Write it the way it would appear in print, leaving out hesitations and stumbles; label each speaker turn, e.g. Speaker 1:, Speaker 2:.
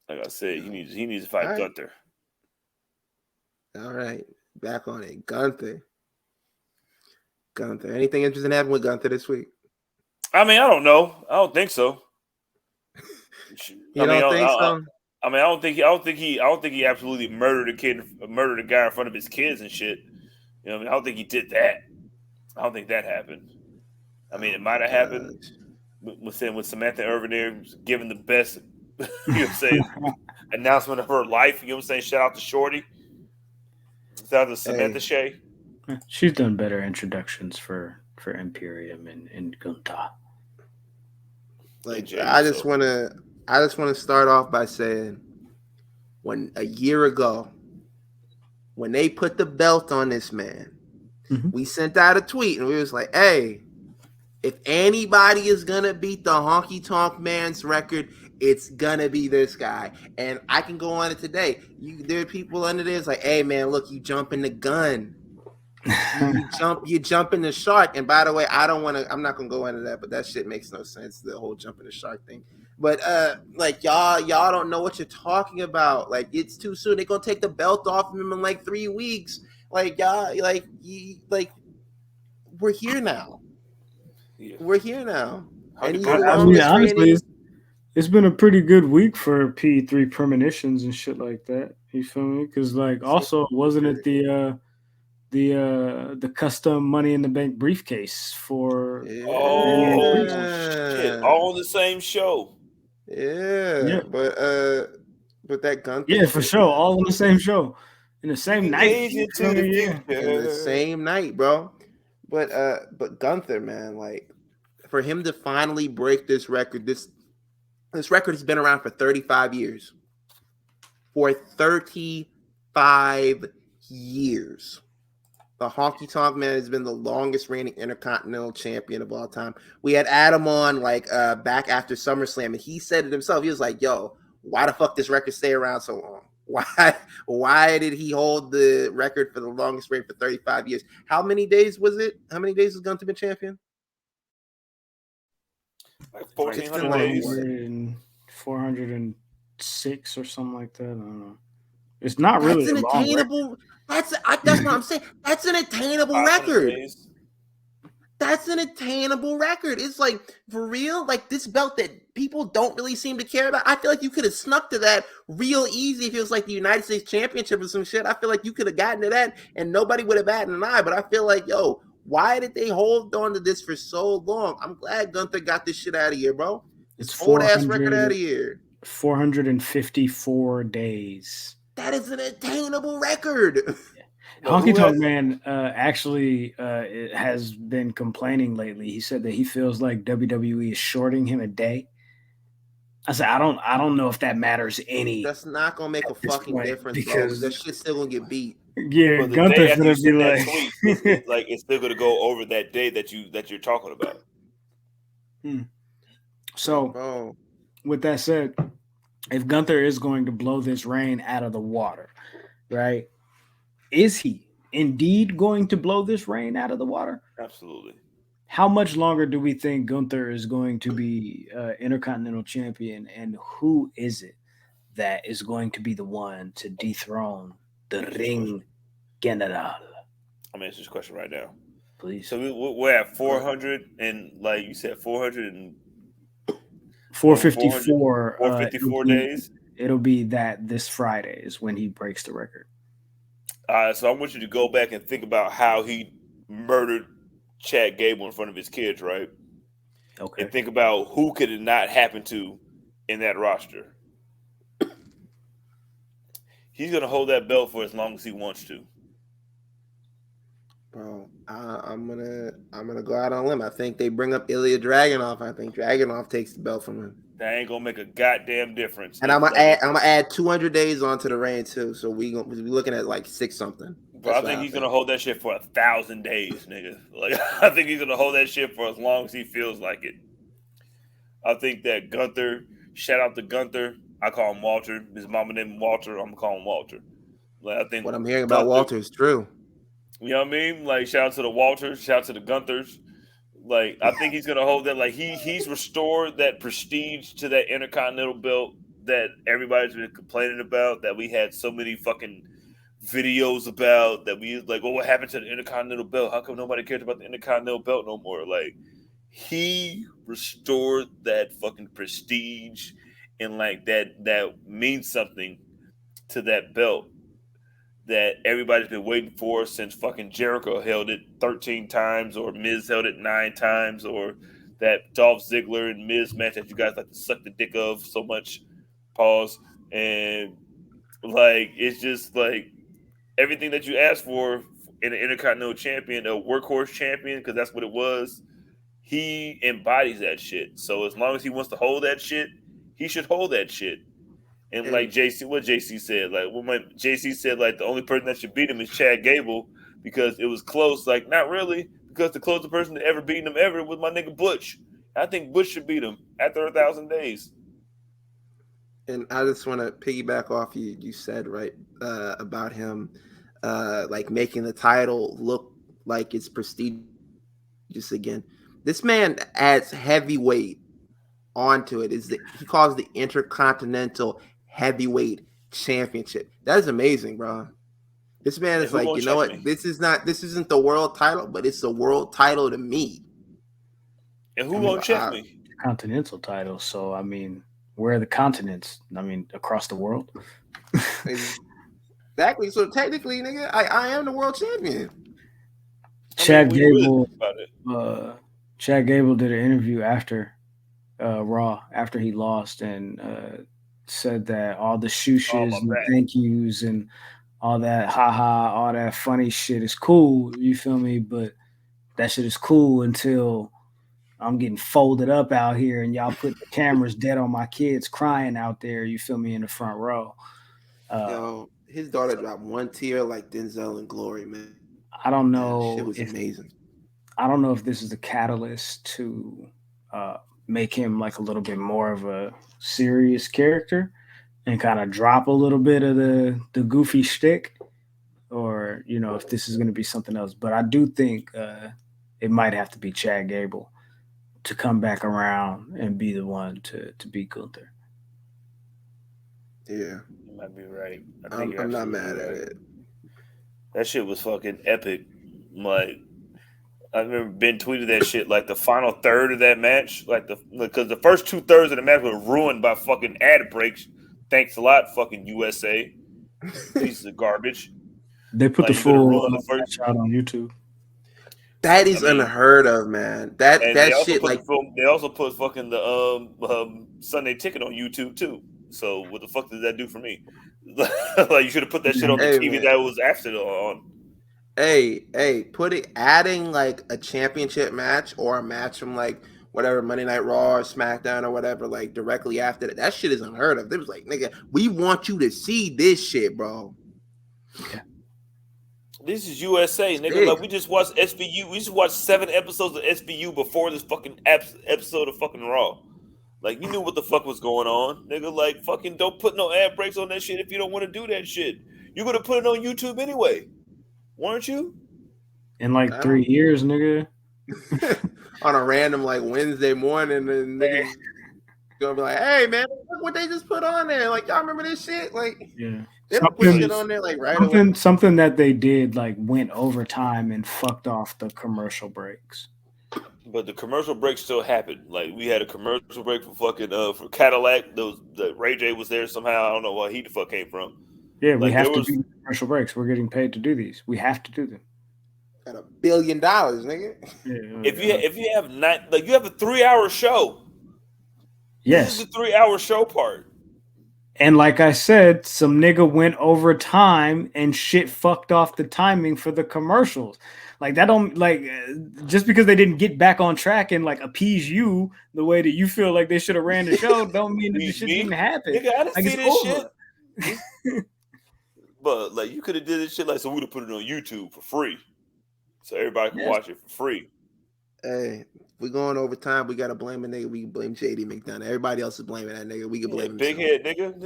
Speaker 1: Like I said,
Speaker 2: No.
Speaker 1: he needs to
Speaker 2: All
Speaker 1: fight
Speaker 2: right.
Speaker 1: Gunther.
Speaker 2: All right. Back on it. Gunther. Anything interesting happened with Gunther this week?
Speaker 1: I mean, I don't know. I don't think so. I
Speaker 2: You
Speaker 1: mean,
Speaker 2: don't think so?
Speaker 1: I don't think he absolutely murdered a guy in front of his kids and shit. You know, I mean, I don't think he did that. I don't think that happened. I mean,
Speaker 2: Oh
Speaker 1: it
Speaker 2: my
Speaker 1: might have happened
Speaker 2: gosh.
Speaker 1: with Samantha Irvin there giving the best, you know, what I'm saying, announcement of her life. You know, what I'm saying, shout out to Shorty, shout out to Samantha
Speaker 2: Hey,
Speaker 1: Shea.
Speaker 3: She's done better introductions for Imperium and Gunther.
Speaker 1: And
Speaker 2: like
Speaker 1: Jay Uso.
Speaker 2: I just wanna start off by saying when a year ago, when they put the belt on this man,
Speaker 3: Mhm.
Speaker 2: we sent out a tweet and we was like, hey, if anybody is gonna beat the Honky Tonk Man's record, it's gonna be this guy. And I can go on it today. There are people under there. It's like, hey man, look, you jumping the gun. You jump in the shark. And by the way, I'm not gonna go into that, but that shit makes no sense, the whole jump in the shark thing. But like y'all don't know what you're talking about. Like it's too soon. They're gonna take the belt off of him in like 3 weeks. Like y'all like we're here now.
Speaker 1: Yeah,
Speaker 2: We're here now. And he's the
Speaker 1: 100%.
Speaker 3: I mean,
Speaker 2: longest
Speaker 3: honestly,
Speaker 2: reigning.
Speaker 3: it's been a pretty good week for P3 premonitions and shit like that. You feel me? Because like also wasn't it the custom Money in the Bank briefcase for Damian Priest?
Speaker 1: Oh shit!
Speaker 2: Yeah.
Speaker 1: All on the same show.
Speaker 3: Yeah,
Speaker 2: Yeah. But that Gunther
Speaker 3: yeah, for
Speaker 2: shit,
Speaker 3: sure.
Speaker 2: man.
Speaker 3: All on the same show in the
Speaker 1: You
Speaker 3: same
Speaker 1: can
Speaker 3: night.
Speaker 1: gaze
Speaker 3: You feel
Speaker 1: into the
Speaker 3: me? Yeah.
Speaker 2: In the
Speaker 1: future.
Speaker 2: same night, bro. But Gunther, man, like for him to finally break this record, this record has been around for 35 years. For 35 years. The Honky Tonk Man has been the longest reigning Intercontinental Champion of all time. We had Adam on like back after SummerSlam, and he said it himself. He was like, "Yo, why the fuck this record stay around so long? Why did he hold the record for the longest reign for 35 years? How many days was it? How many days was Gunther been champion?
Speaker 1: Like
Speaker 2: It's
Speaker 1: 1,400
Speaker 2: been like
Speaker 3: 400
Speaker 2: what?
Speaker 1: days.
Speaker 3: and 406 or something like that. I don't know. It's not really
Speaker 2: That's
Speaker 3: a
Speaker 2: an
Speaker 3: long record.
Speaker 2: attainable. That's what I'm saying. That's an attainable
Speaker 1: 500
Speaker 2: record.
Speaker 1: days.
Speaker 2: That's an attainable record. It's like for real, like this belt that people don't really seem to care about. I feel like you could have snuck to that real easy if it was like the United States Championship or some shit. I feel like you could have gotten to that and nobody would have batted an eye. But I feel like, yo, why did they hold on to this for so long? I'm glad Gunther got this shit out of here, bro.
Speaker 3: It's
Speaker 2: This old ass record out of
Speaker 3: 400,
Speaker 2: here.
Speaker 3: 454 days.
Speaker 2: That is an attainable record.
Speaker 1: No,
Speaker 3: Honky
Speaker 1: who
Speaker 3: Tonk
Speaker 1: has?
Speaker 3: Man actually has been complaining lately. He said that he feels like WWE is shorting him a day. I said I don't know if that matters any
Speaker 2: That's not gonna make
Speaker 3: at
Speaker 2: a
Speaker 3: this
Speaker 2: fucking
Speaker 3: point
Speaker 2: difference, bro. Because
Speaker 3: because
Speaker 2: that shit's still gonna get beat.
Speaker 3: yeah,
Speaker 1: But the day
Speaker 3: Gunther's
Speaker 1: after you
Speaker 3: gonna be
Speaker 1: send that
Speaker 3: like.
Speaker 1: tweet, it's like it's still going to go over that day that you're talking about.
Speaker 3: Hmm.
Speaker 2: Like,
Speaker 3: So
Speaker 2: bro,
Speaker 3: with that said, if Gunther is going to blow this reign out of the water, right? Is he indeed going to blow this reign out of the water?
Speaker 1: Absolutely.
Speaker 3: How much longer do we think Gunther is going to be Intercontinental Champion, and who is it that is going to be the one to dethrone the
Speaker 1: Answer this question.
Speaker 3: Ring General?
Speaker 1: I'm answering this question right now.
Speaker 3: Please.
Speaker 1: So we're at 400 and like you said, 400 and over 400,
Speaker 3: 454. It'll
Speaker 1: 454
Speaker 3: be
Speaker 1: days.
Speaker 3: it'll be that this Friday is when he breaks the record.
Speaker 1: So I want you to go back and think about how he murdered Chad Gable in front of his kids, right?
Speaker 3: Okay.
Speaker 1: And think about who could it not happen to in that roster. He's gonna hold that belt for as long as he wants to.
Speaker 2: bro, I'm gonna go out on a limb. I think they bring up Ilya Dragunov. I think Dragunov takes the belt from him.
Speaker 1: That ain't gonna make a goddamn difference.
Speaker 2: And I'm gonna add 200 days onto the reign too. So we looking at like six something.
Speaker 1: Bro, I think he's gonna hold that shit for 1,000 days, nigga. Like I think he's gonna hold that shit for as long as he feels like it. I think that Gunther, shout out to Gunther. I call him Walter. His mama named him Walter. I'm gonna call him Walter. Like I think
Speaker 2: What I'm hearing about
Speaker 1: Gunther.
Speaker 2: Walter is true.
Speaker 1: You know what I mean? Like shout out to the Walters. Shout out to the Gunthers. Like I think he's gonna hold that. Like he's restored that prestige to that Intercontinental belt that everybody's been complaining about, that we had so many fucking videos about, that we like, well, what happened to the Intercontinental Belt? How come nobody cares about the Intercontinental Belt no more? Like, he restored that fucking prestige, and like that means something to that belt that everybody's been waiting for since fucking Jericho held it 13 times, or Miz held it 9 times, or that Dolph Ziggler and Miz match that you guys like to suck the dick of so much. Pause. And like, it's just like everything that you asked for in an Intercontinental Champion, a workhorse champion, because that's what it was. He embodies that shit. So as long as he wants to hold that shit, he should hold that shit. And like
Speaker 2: Hey,
Speaker 1: JC, what JC said, like when JC said, like the only person that should beat him is Chad Gable because it was close. Like, not really, because the closest person to ever beating him ever was my nigga Butch. I think Butch should beat him after 1,000 days.
Speaker 2: and I just want to piggyback off you said right about him, like making the title look like it's prestigious again. This man adds heavyweight onto it. He calls the Intercontinental Heavyweight Championship. That is amazing, bro. This man
Speaker 1: And
Speaker 2: is
Speaker 1: who
Speaker 2: like,
Speaker 1: gonna
Speaker 2: you know
Speaker 1: check
Speaker 2: what?
Speaker 1: me?
Speaker 2: This isn't the world title, but it's the world title to me.
Speaker 1: And
Speaker 2: I
Speaker 1: who
Speaker 2: mean,
Speaker 1: gonna check me?
Speaker 3: Continental title. So I mean, where are the continents? I mean, across the world.
Speaker 2: exactly. So technically, nigga, I am the world champion.
Speaker 1: I mean,
Speaker 3: Chad
Speaker 1: when you really
Speaker 3: Gable.
Speaker 1: think about it,
Speaker 3: Uh, Chad Gable did an interview after Raw after he lost and said that all the
Speaker 1: oh
Speaker 3: shooshes
Speaker 1: my
Speaker 3: and
Speaker 1: back.
Speaker 3: thank yous and all that haha, all that funny shit is cool. You feel me? But that shit is cool until I'm getting folded up out here and y'all put the cameras dead on my kids crying out there. You feel me in the front row? Uh,
Speaker 2: Yo, his daughter dropped one tear like Denzel and Glory, man.
Speaker 3: I don't
Speaker 2: Shit was
Speaker 3: know if
Speaker 2: amazing.
Speaker 3: this is a catalyst to uh, make him like a little bit more of a serious character and kind of drop a little bit of the goofy shtick, or if this is going to be something else. But I do think it might have to be Chad Gable to come back around and be the one to beat Gunther.
Speaker 2: Yeah,
Speaker 1: You might be right. I think you're
Speaker 2: I'm not
Speaker 1: absolutely
Speaker 2: mad at
Speaker 1: right.
Speaker 2: it.
Speaker 1: That shit was fucking epic. Like, I remember Ben tweeted that shit, like the final third of that match, like because the first 2 thirds of the match were ruined by fucking ad breaks. Thanks a lot, fucking USA pieces of garbage.
Speaker 3: They put the
Speaker 1: Like, you could have
Speaker 3: full
Speaker 1: ruined the first.
Speaker 3: match out on YouTube.
Speaker 2: That
Speaker 1: I
Speaker 2: is
Speaker 1: mean,
Speaker 2: unheard of, man.
Speaker 1: and they
Speaker 2: That
Speaker 1: also
Speaker 2: shit,
Speaker 1: put the
Speaker 2: like,
Speaker 1: film. They also put fucking the Sunday Ticket on YouTube too. So what the fuck did that do for me? Like, you should have put that shit on the
Speaker 2: hey
Speaker 1: TV
Speaker 2: man,
Speaker 1: that was after on.
Speaker 2: put it adding like a championship match or a match from like whatever Monday Night Raw or SmackDown or whatever, like directly after that. That shit is unheard of. They was like, nigga, we want you to see this shit, bro.
Speaker 3: Yeah.
Speaker 1: This is USA,
Speaker 2: It's
Speaker 1: nigga.
Speaker 2: big.
Speaker 1: Like, we just watched SVU. We just watched 7 episodes of SVU before this fucking episode of fucking Raw. Like, you knew what the fuck was going on, nigga. Like, fucking don't put no ad breaks on that shit if you don't want to do that shit. You could have put it on YouTube anyway, weren't you?
Speaker 3: In like
Speaker 2: I
Speaker 3: 3 years, nigga.
Speaker 2: on a random like Wednesday morning, and niggas gonna be like, "Hey man, look what they just put on there! Like y'all remember this shit? Like
Speaker 3: Yeah.
Speaker 2: they don't put shit
Speaker 3: Something
Speaker 2: on there like right away."
Speaker 3: something that they did like went overtime and fucked off the commercial breaks.
Speaker 1: But the commercial break still happened. Like, we had a commercial break for fucking for Cadillac. Those the Ray J was there somehow. I don't know where he the fuck came from.
Speaker 3: Yeah, we
Speaker 1: Like, there
Speaker 3: have to
Speaker 1: was.
Speaker 3: do commercial breaks. We're getting paid to do these. We have to do them.
Speaker 2: Got $1 billion, nigga.
Speaker 1: If you have not, like, you have a 3 hour show. This is the
Speaker 3: Yes.
Speaker 1: 3 hour show part.
Speaker 3: And like I said, some nigga went over time and shit fucked off the timing for the commercials. Like that don't like just because they didn't get back on track and like appease you the way that you feel like they should have ran the show don't mean that the
Speaker 1: Please
Speaker 3: shit didn't
Speaker 1: me,
Speaker 3: happen.
Speaker 1: nigga. I didn't
Speaker 3: Like
Speaker 1: see
Speaker 3: it's
Speaker 1: this shit.
Speaker 3: over.
Speaker 1: But like, you could have did this shit like, so we'd have put it on YouTube for free, so everybody can
Speaker 3: Yes.
Speaker 1: watch it for free.
Speaker 2: Hey, we going over time. We gotta blame a nigga. We can blame JD McDonough. Everybody else is blaming that nigga. We can
Speaker 1: Yeah,
Speaker 2: blame
Speaker 1: big
Speaker 2: himself.
Speaker 1: head nigga.